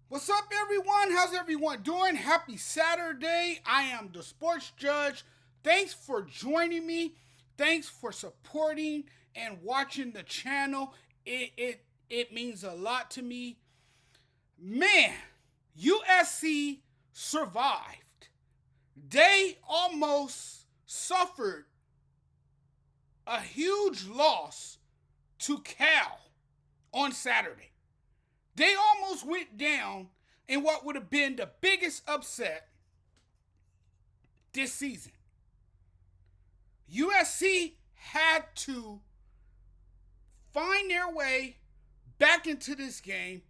What's up, everyone? How's everyone doing? Happy Saturday. I am the Sports Judge. Thanks for joining me. Thanks for supporting and watching the channel. It means a lot to me. Man, USC survived. They almost suffered a huge loss to Cal on Saturday. They almost went down in what would have been the biggest upset this season. USC had to find their way back into this game.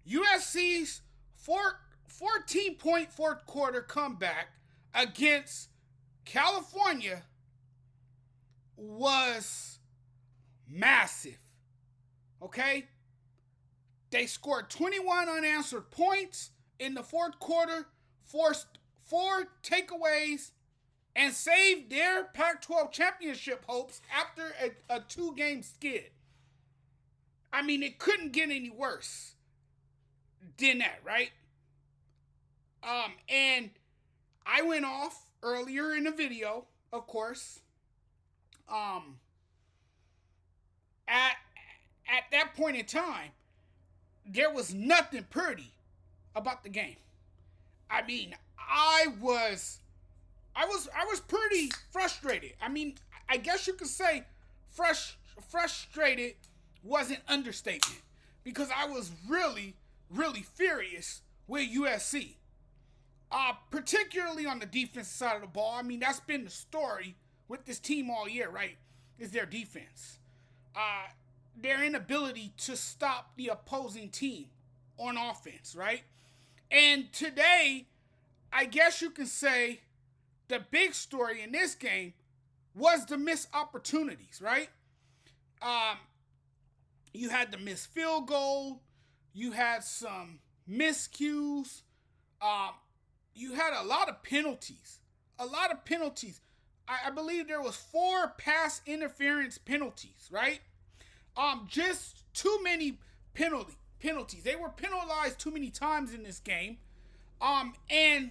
USC's 14-point fourth quarter comeback against California was massive. Okay? They scored 21 unanswered points in the fourth quarter, forced 4 takeaways, and saved their Pac-12 championship hopes after a 2-game skid. I mean, it couldn't get any worse than that, right? And I went off earlier in the video, of course. At that point in time, there was nothing pretty about the game. I mean, I was pretty frustrated. I mean, I guess you could say frustrated was an understatement because I was really furious with USC. Particularly on the defensive side of the ball. I mean, that's been the story with this team all year, right? Is their defense. Their inability to stop the opposing team on offense, right? And today, I guess you can say the big story in this game was the missed opportunities, right? You had the missed field goal. You had some miscues. You had a lot of penalties. I believe there was 4 pass interference penalties, right? Just too many penalties. They were penalized too many times in this game. And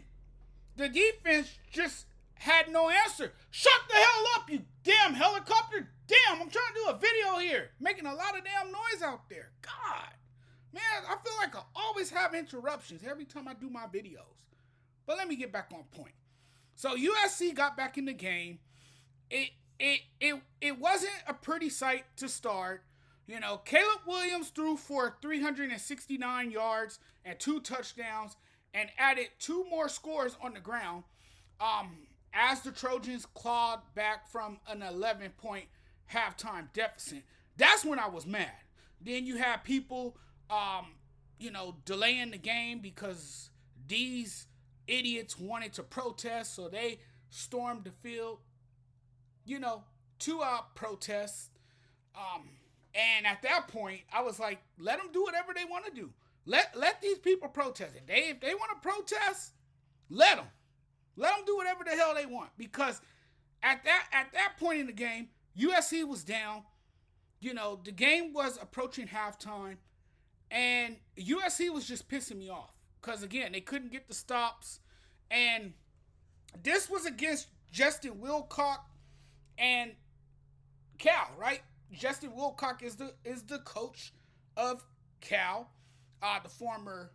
the defense just had no answer. Shut the hell up, you damn helicopter. Damn, I'm trying to do a video here. Making a lot of damn noise out there. God. Man, I feel like I always have interruptions every time I do my videos. But let me get back on point. So USC got back in the game. It wasn't a pretty sight to start. You know, Caleb Williams threw for 369 yards and 2 touchdowns and added 2 more scores on the ground as the Trojans clawed back from an 11-point halftime deficit. That's when I was mad. Then you have people, delaying the game because these idiots wanted to protest, so they stormed the field. 2-out protests. And at that point, I was like, let them do whatever they want to do. Let these people protest. If they want to protest, let them. Let them do whatever the hell they want. Because at that point in the game, USC was down. The game was approaching halftime. And USC was just pissing me off. Because, again, they couldn't get the stops. And this was against Justin Wilcock and Cal, right? Justin Wilcock is the coach of Cal, the former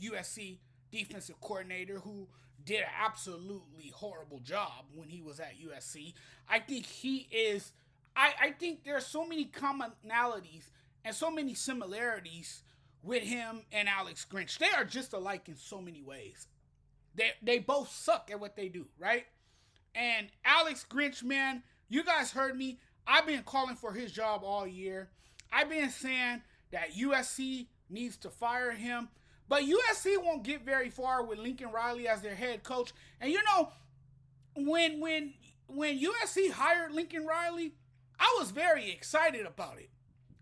USC defensive coordinator who did an absolutely horrible job when he was at USC. I think he is. I think there are so many commonalities and so many similarities with him and Alex Grinch. They are just alike in so many ways. They both suck at what they do, right? And Alex Grinch, man, you guys heard me. I've been calling for his job all year. I've been saying that USC needs to fire him. But USC won't get very far with Lincoln Riley as their head coach. And when USC hired Lincoln Riley, I was very excited about it.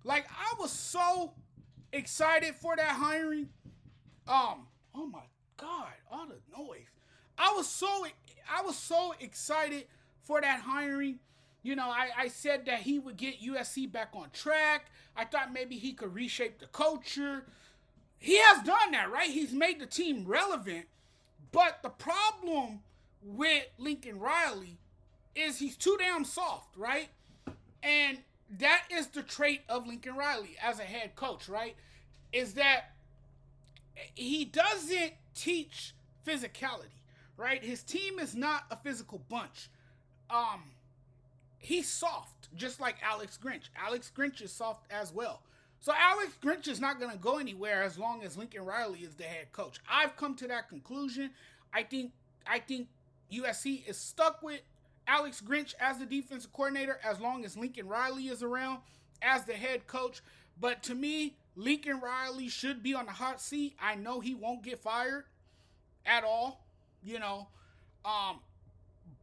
Like, I was so excited for that hiring. Oh my God, all the noise. I was so excited for that hiring. I said that he would get USC back on track. I thought maybe he could reshape the culture. He has done that. that, right? He's made the team relevant. But the problem with Lincoln Riley is he's too damn soft, right? And that is the trait of Lincoln Riley as a head coach, right? Is that he doesn't teach physicality, right? His team is not a physical bunch. He's soft, just like Alex Grinch. Alex Grinch is soft as well. So Alex Grinch is not going to go anywhere as long as Lincoln Riley is the head coach. I've come to that conclusion. I think USC is stuck with Alex Grinch as the defensive coordinator as long as Lincoln Riley is around as the head coach. But to me, Lincoln Riley should be on the hot seat. I know he won't get fired at all,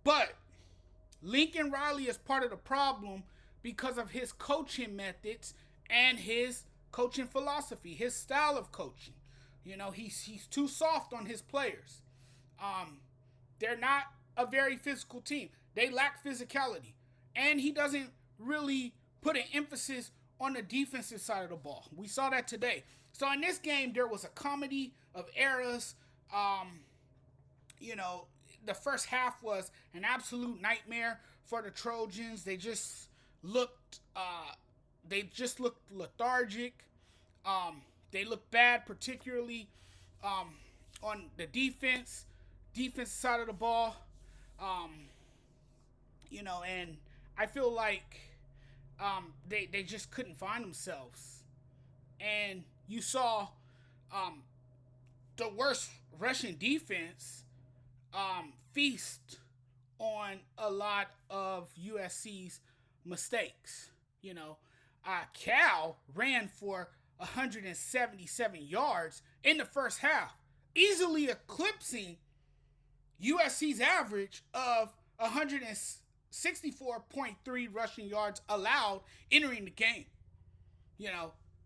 but Lincoln Riley is part of the problem because of his coaching methods and his coaching philosophy, his style of coaching. He's too soft on his players. They're not a very physical team. They lack physicality. And he doesn't really put an emphasis on the defensive side of the ball. We saw that today. So in this game, there was a comedy of errors. The first half was an absolute nightmare for the Trojans. They just looked lethargic. They looked bad, particularly on the defense side of the ball. And I feel like they just couldn't find themselves. And you saw the worst Russian defense feast on a lot of USC's mistakes. Cal ran for 177 yards in the first half, easily eclipsing USC's average of 164.3 rushing yards allowed entering the game.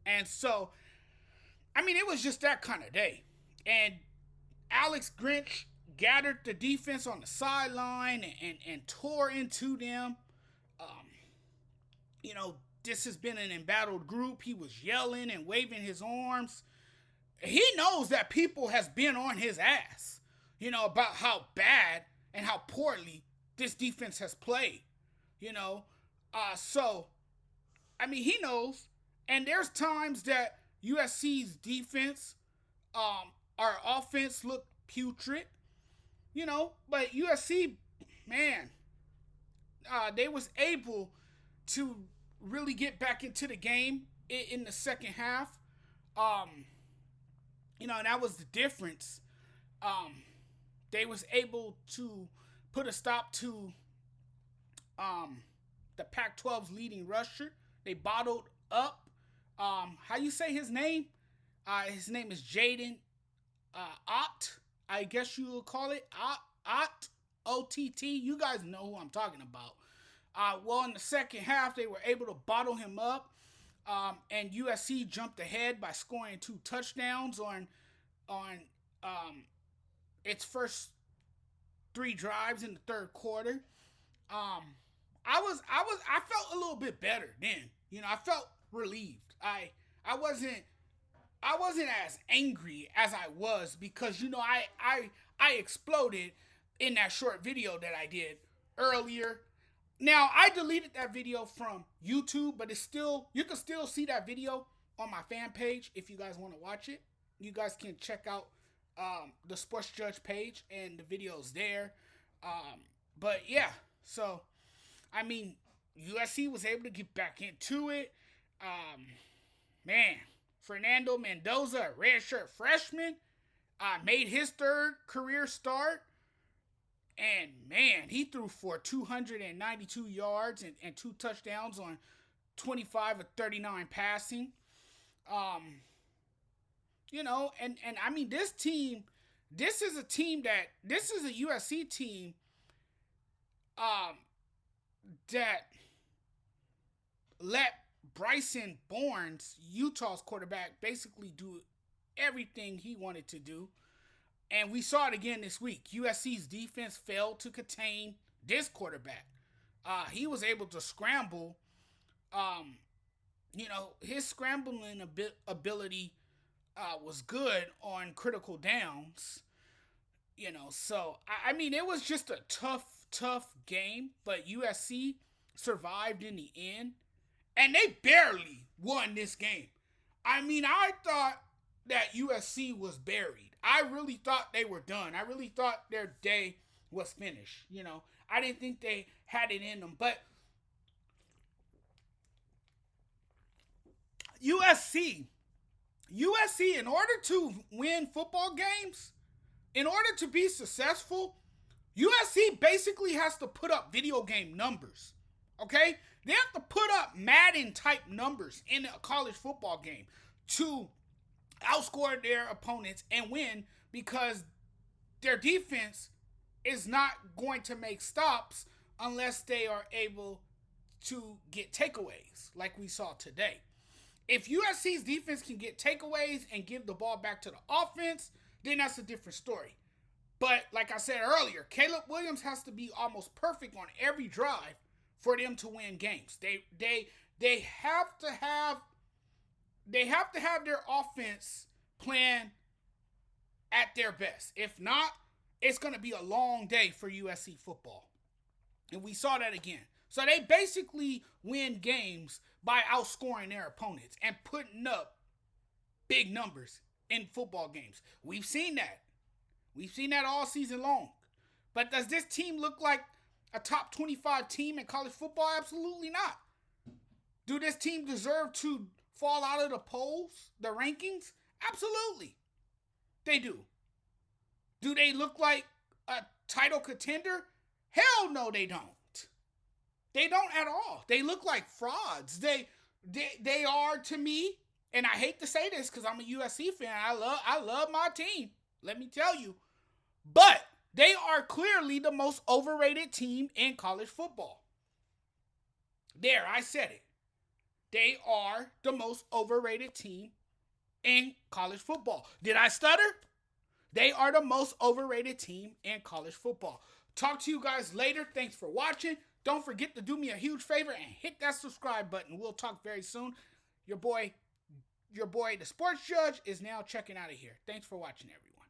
And so, it was just that kind of day. And Alex Grinch gathered the defense on the sideline and tore into them. This has been an embattled group. He was yelling and waving his arms. He knows that people has been on his ass, about how bad and how poorly this defense has played, So, he knows. And there's times that USC's defense, our offense looked putrid, but USC, man, they was able to really get back into the game in the second half. And that was the difference. They was able to put a stop to the Pac-12's leading rusher. They bottled up. How you say his name? His name is Jaden Ott. I guess you will call it Ott. OTT. You guys know who I'm talking about. In the second half, they were able to bottle him up. And USC jumped ahead by scoring 2 touchdowns on its first 3 drives in the third quarter. I felt a little bit better then. I felt relieved. I wasn't as angry as I was because I exploded in that short video that I did earlier. Now I deleted that video from YouTube, but you can still see that video on my fan page if you guys want to watch it. You guys can check out the Sports Judge page and the videos there. But yeah, so USC was able to get back into it. Fernando Mendoza, a redshirt freshman, made his 3rd career start. And man, he threw for 292 yards and 2 touchdowns on 25 of 39 passing. This team, this is a USC team that let Bryson Bournes, Utah's quarterback, basically do everything he wanted to do. And we saw it again this week. USC's defense failed to contain this quarterback. He was able to scramble. His scrambling ability was good on critical downs. So I mean, it was just a tough game, but USC survived in the end, and they barely won this game. I mean, I thought that USC was buried. I really thought they were done. I really thought their day was finished. I didn't think they had it in them, but USC, in order to win football games, in order to be successful, USC basically has to put up video game numbers. Okay? They have to put up Madden type numbers in a college football game to outscore their opponents and win, because their defense is not going to make stops unless they are able to get takeaways like we saw today. If USC's defense can get takeaways and give the ball back to the offense, then that's a different story. But like I said earlier, Caleb Williams has to be almost perfect on every drive for them to win games. They have to have their offense playing at their best. If not, it's going to be a long day for USC football. And we saw that again. So they basically win games by outscoring their opponents and putting up big numbers in football games. We've seen that. We've seen that all season long. But does this team look like a top 25 team in college football? Absolutely not. Do this team deserve to fall out of the polls, the rankings? Absolutely. They do. Do they look like a title contender? Hell no, they don't. They don't at all. They look like frauds. They are, to me, and I hate to say this because I'm a USC fan. I love my team. Let me tell you. But they are clearly the most overrated team in college football. There, I said it. They are the most overrated team in college football. Did I stutter? They are the most overrated team in college football. Talk to you guys later. Thanks for watching. Don't forget to do me a huge favor and hit that subscribe button. We'll talk very soon. Your boy, the sports judge, is now checking out of here. Thanks for watching, everyone.